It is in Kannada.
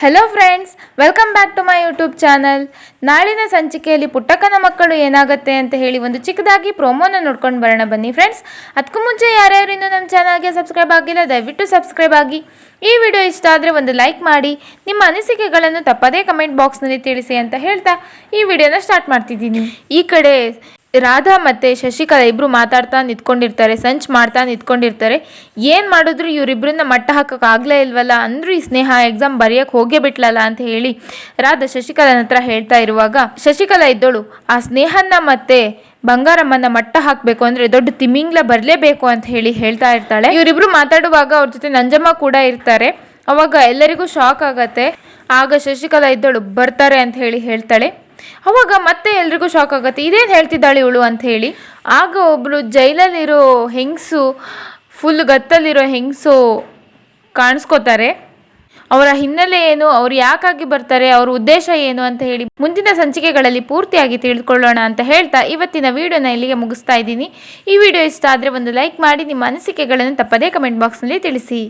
Hello friends, welcome back to my YouTube channel. ನಾಳಿನ ಸಂಚಿಕೆಯಲ್ಲಿ ಪುಟ್ಟಕ್ಕನ ಮಕ್ಕಳು ಏನಾಗುತ್ತೆ ಅಂತ ಹೇಳಿ ಒಂದು ಚಿಕ್ಕದಾಗಿ ಪ್ರೋಮೋನ ನೋಡ್ಕೊಂಡು ಬರೋಣ ಬನ್ನಿ ಫ್ರೆಂಡ್ಸ್. ಅದಕ್ಕೂ ಮುಂಚೆ ಯಾರ್ಯಾರು ಇನ್ನೂ ನಮ್ಮ ಚಾನಲ್ಗೆ ಸಬ್ಸ್ಕ್ರೈಬ್ ಆಗಿಲ್ಲ ದಯವಿಟ್ಟು ಸಬ್ಸ್ಕ್ರೈಬ್ ಆಗಿ. ಈ ವಿಡಿಯೋ ಇಷ್ಟ ಆದರೆ ಒಂದು ಲೈಕ್ ಮಾಡಿ, ನಿಮ್ಮ ಅನಿಸಿಕೆಗಳನ್ನು ತಪ್ಪದೇ ಕಮೆಂಟ್ ಬಾಕ್ಸ್ನಲ್ಲಿ ತಿಳಿಸಿ ಅಂತ ಹೇಳ್ತಾ ಈ ವಿಡಿಯೋನ ಸ್ಟಾರ್ಟ್ ಮಾಡ್ತಿದ್ದೀನಿ. ಈ ಕಡೆ ರಾಧಾ ಮತ್ತು ಶಶಿಕಲಾ ಇಬ್ಬರು ಮಾತಾಡ್ತಾ ನಿಂತ್ಕೊಂಡಿರ್ತಾರೆ, ಸಂಚ್ ಮಾಡ್ತಾ ನಿಂತ್ಕೊಂಡಿರ್ತಾರೆ. ಏನು ಮಾಡಿದ್ರು ಇವರಿಬ್ಬರನ್ನ ಮಟ್ಟ ಹಾಕೋಕ್ಕಾಗಲೇ ಇಲ್ವಲ್ಲ, ಅಂದರೂ ಈ ಸ್ನೇಹ ಎಕ್ಸಾಮ್ ಬರೆಯೋಕ್ಕೆ ಹೋಗೇ ಬಿಟ್ಲಲ್ಲ ಅಂತ ಹೇಳಿ ರಾಧಾ ಶಶಿಕಲಾನ ಹತ್ರ ಹೇಳ್ತಾ ಇರುವಾಗ ಶಶಿಕಲಾ ಇದ್ದೋಳು ಆ ಸ್ನೇಹನ ಮತ್ತೆ ಬಂಗಾರಮ್ಮನ ಮಟ್ಟ ಹಾಕಬೇಕು ಅಂದರೆ ದೊಡ್ಡ ತಿಮಿಂಗ್ಲ ಬರಲೇಬೇಕು ಅಂತ ಹೇಳಿ ಹೇಳ್ತಾ ಇರ್ತಾಳೆ. ಇವರಿಬ್ರು ಮಾತಾಡುವಾಗ ಅವ್ರ ಜೊತೆ ನಂಜಮ್ಮ ಕೂಡ ಇರ್ತಾರೆ. ಅವಾಗ ಎಲ್ಲರಿಗೂ ಶಾಕ್ ಆಗತ್ತೆ. ಆಗ ಶಶಿಕಲಾ ಇದ್ದೋಳು ಬರ್ತಾರೆ ಅಂತ ಹೇಳಿ ಹೇಳ್ತಾಳೆ. ಅವಾಗ ಮತ್ತೆ ಎಲ್ರಿಗೂ ಶಾಕ್ ಆಗುತ್ತೆ, ಇದೇನು ಹೇಳ್ತಿದ್ದಾಳೆ ಇವಳು ಅಂತ ಹೇಳಿ. ಆಗ ಒಬ್ಬಳು ಜೈಲಲ್ಲಿರೋ ಹೆಂಗಸು, ಫುಲ್ ಗತ್ತಲ್ಲಿರೋ ಹೆಂಗಸು ಕಾಣಿಸ್ಕೋತಾರೆ. ಅವರ ಹಿನ್ನೆಲೆ ಏನು, ಅವ್ರು ಯಾಕಾಗಿ ಬರ್ತಾರೆ, ಅವ್ರ ಉದ್ದೇಶ ಏನು ಅಂತ ಹೇಳಿ ಮುಂದಿನ ಸಂಚಿಕೆಗಳಲ್ಲಿ ಪೂರ್ತಿಯಾಗಿ ತಿಳಿದುಕೊಳ್ಳೋಣ ಅಂತ ಹೇಳ್ತಾ ಇವತ್ತಿನ ವಿಡಿಯೋನ ಇಲ್ಲಿಗೆ ಮುಗಿಸ್ತಾ ಇದ್ದೀನಿ. ಈ ವಿಡಿಯೋ ಇಷ್ಟ ಆದರೆ ಒಂದು ಲೈಕ್ ಮಾಡಿ, ನಿಮ್ಮ ಅನಿಸಿಕೆಗಳನ್ನು ತಪ್ಪದೇ ಕಮೆಂಟ್ ಬಾಕ್ಸ್ನಲ್ಲಿ ತಿಳಿಸಿ.